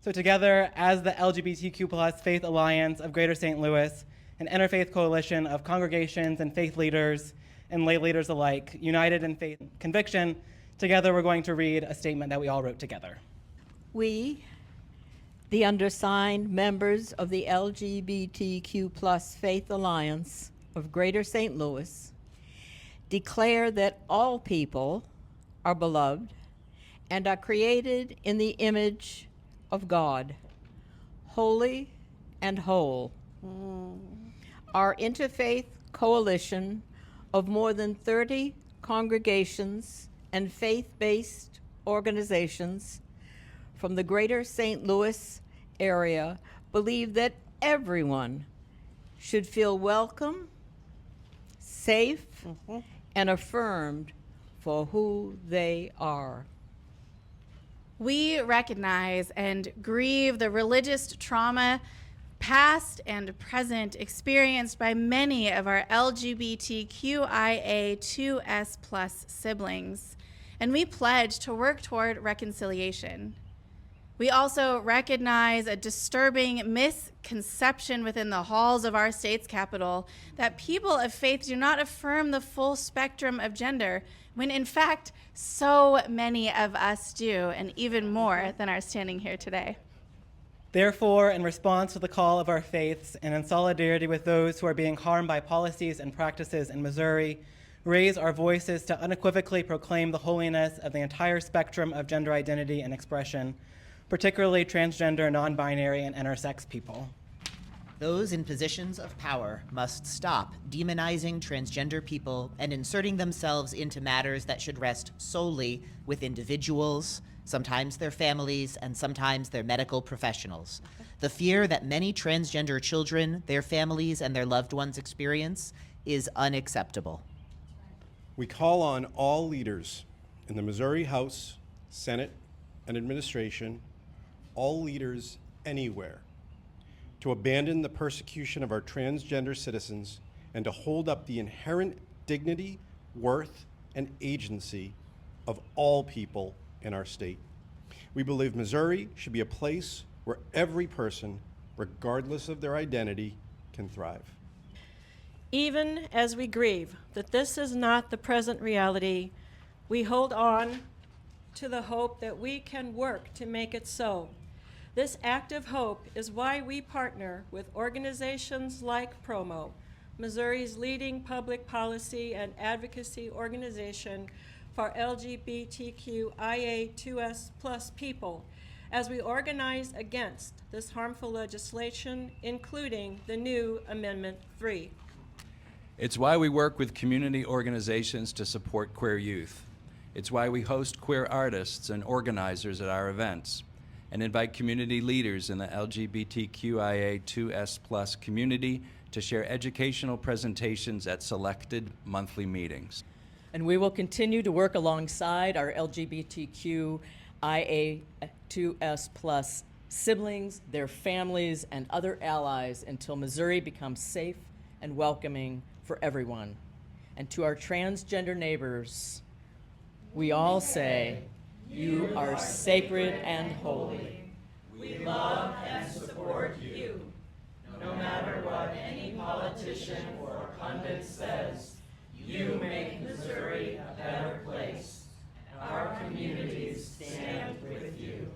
So together, as the LGBTQ+ Faith Alliance of Greater St. Louis, an interfaith coalition of congregations and faith leaders and lay leaders alike, united in faith and conviction, together we're going to read a statement that we all wrote together. We, the undersigned members of the LGBTQ+ Faith Alliance of Greater St. Louis, declare that all people are beloved and are created in the image of God, holy and whole. Our interfaith coalition of more than 30 congregations and faith-based organizations from the Greater St. Louis area believe that everyone should feel welcome, safe, and affirmed for who they are. We recognize and grieve the religious trauma, past and present, experienced by many of our LGBTQIA2S+ siblings, and we pledge to work toward reconciliation. We also recognize a disturbing misconception within the halls of our state's capital that people of faith do not affirm the full spectrum of gender, when in fact, so many of us do, and even more than are standing here today. Therefore, in response to the call of our faiths and in solidarity with those who are being harmed by policies and practices in Missouri, raise our voices to unequivocally proclaim the holiness of the entire spectrum of gender identity and expression, particularly transgender, non-binary, and intersex people. Those in positions of power must stop demonizing transgender people and inserting themselves into matters that should rest solely with individuals, sometimes their families, and sometimes their medical professionals. The fear that many transgender children, their families, and their loved ones experience is unacceptable. We call on all leaders in the Missouri House, Senate, and administration, all leaders anywhere, to abandon the persecution of our transgender citizens and to hold up the inherent dignity, worth, and agency of all people in our state. We believe Missouri should be a place where every person, regardless of their identity, can thrive. Even as we grieve that this is not the present reality, we hold on to the hope that we can work to make it so. This act of hope is why we partner with organizations like PROMO, Missouri's leading public policy and advocacy organization for LGBTQIA2S+ people, as we organize against this harmful legislation, including the new Amendment 3. It's why we work with community organizations to support queer youth. It's why we host queer artists and organizers at our events, and invite community leaders in the LGBTQIA2S+ community to share educational presentations at selected monthly meetings. And we will continue to work alongside our LGBTQIA2S+ siblings, their families, and other allies until Missouri becomes safe and welcoming for everyone. And to our transgender neighbors, we all say, you are sacred and holy. We love and support you. No matter what any politician or pundit says, you make Missouri a better place. Our communities stand with you.